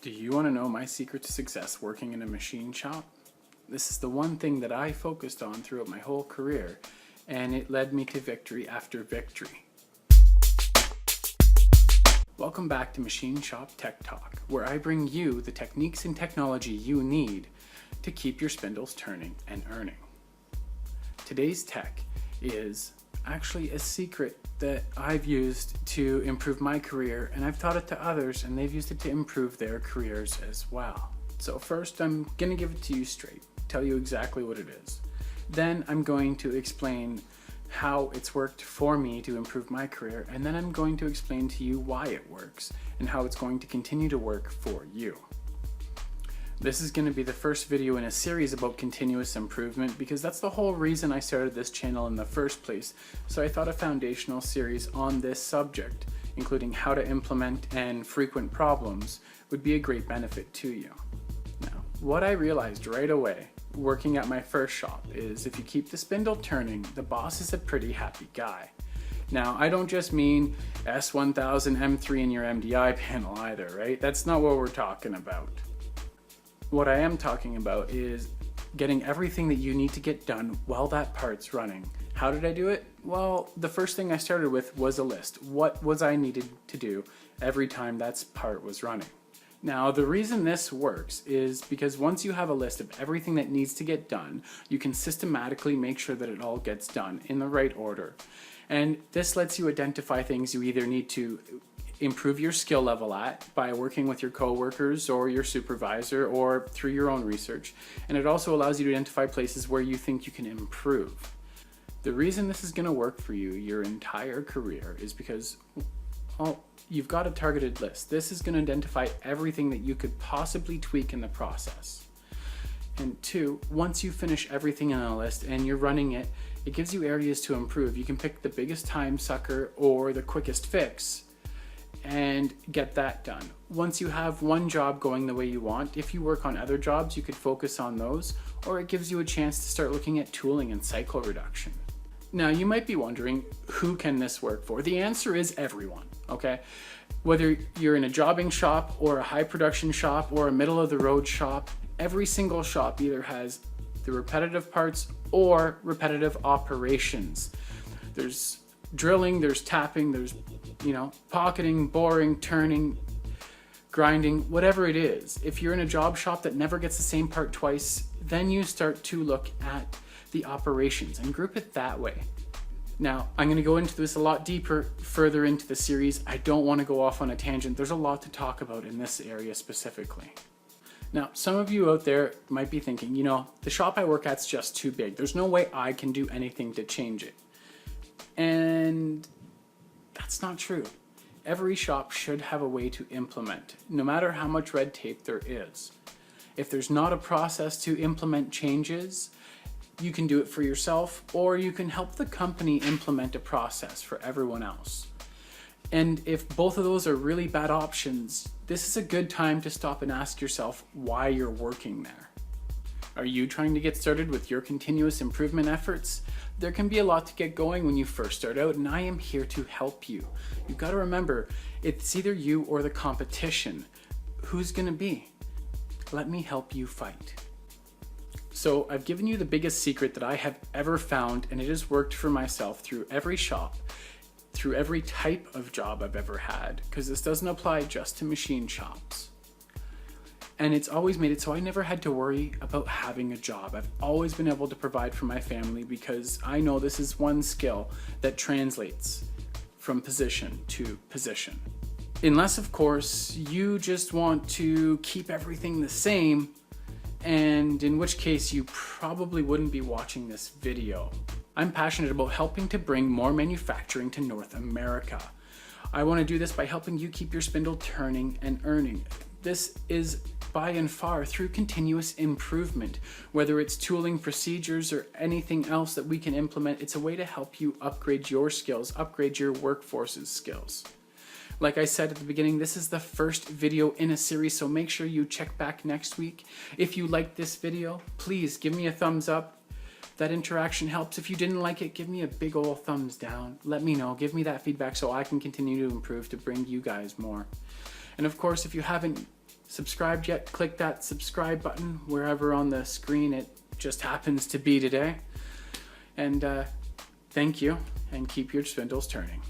Do you want to know my secret to success working in a machine shop? This is the one thing that I focused on throughout my whole career, and it led me to victory after victory. Welcome back to Machine Shop Tech Talk, where I bring you the techniques and technology you need to keep your spindles turning and earning. Today's tech is actually a secret that I've used to improve my career, and I've taught it to others and they've used it to improve their careers as well. So first I'm going to give it to you straight, tell you exactly what it is. Then I'm going to explain how it's worked for me to improve my career, and then I'm going to explain to you why it works and how it's going to continue to work for you. This is going to be the first video in a series about continuous improvement because that's the whole reason I started this channel in the first place. So I thought a foundational series on this subject, including how to implement and frequent problems, would be a great benefit to you. Now, what I realized right away working at my first shop is if you keep the spindle turning, the boss is a pretty happy guy. Now, I don't just mean S1000 M3 in your MDI panel either, right? That's not what we're talking about. What I am talking about is getting everything that you need to get done while that part's running. How did I do it? Well, the first thing I started with was a list. What was I needed to do every time that part was running? Now, the reason this works is because once you have a list of everything that needs to get done, you can systematically make sure that it all gets done in the right order. And this lets you identify things you either need to improve your skill level at by working with your coworkers or your supervisor or through your own research. And it also allows you to identify places where you think you can improve. The reason this is going to work for you your entire career is because, well, you've got a targeted list. This is going to identify everything that you could possibly tweak in the process. And two, once you finish everything in a list and you're running it, it gives you areas to improve. You can pick the biggest time sucker or the quickest fix and get that done. Once you have one job going the way you want, if you work on other jobs, you could focus on those, or it gives you a chance to start looking at tooling and cycle reduction. Now, you might be wondering, who can this work for? The answer is everyone, okay? Whether you're in a jobbing shop or a high production shop or a middle of the road shop, every single shop either has the repetitive parts or repetitive operations. There's drilling, there's tapping, there's pocketing, boring, turning, grinding, whatever it is. If you're in a job shop that never gets the same part twice, then you start to look at the operations and group it that way. Now, I'm going to go into this a lot deeper further into the series. I don't want to go off on a tangent. There's a lot to talk about in this area specifically. Now, some of you out there might be thinking, the shop I work at's just too big. There's no way I can do anything to change it. And that's not true. Every shop should have a way to implement, no matter how much red tape there is. If there's not a process to implement changes, you can do it for yourself, or you can help the company implement a process for everyone else. And if both of those are really bad options, this is a good time to stop and ask yourself why you're working there. Are you trying to get started with your continuous improvement efforts? There can be a lot to get going when you first start out, and I am here to help you. You've got to remember, it's either you or the competition. Who's going to be? Let me help you fight. So I've given you the biggest secret that I have ever found, and it has worked for myself through every shop, through every type of job I've ever had, because this doesn't apply just to machine shops. And it's always made it so I never had to worry about having a job. I've always been able to provide for my family because I know this is one skill that translates from position to position. Unless, of course, you just want to keep everything the same, and in which case you probably wouldn't be watching this video. I'm passionate about helping to bring more manufacturing to North America. I want to do this by helping you keep your spindle turning and earning. This is by and far through continuous improvement. Whether it's tooling, procedures, or anything else that we can implement, it's a way to help you upgrade your skills, upgrade your workforce's skills. Like I said at the beginning, this is the first video in a series, so make sure you check back next week. If you liked this video, please give me a thumbs up. That interaction helps. If you didn't like it, give me a big old thumbs down. Let me know. Give me that feedback so I can continue to improve to bring you guys more. And of course, if you haven't subscribed yet, click that subscribe button wherever on the screen it just happens to be today. And thank you, and keep your spindles turning.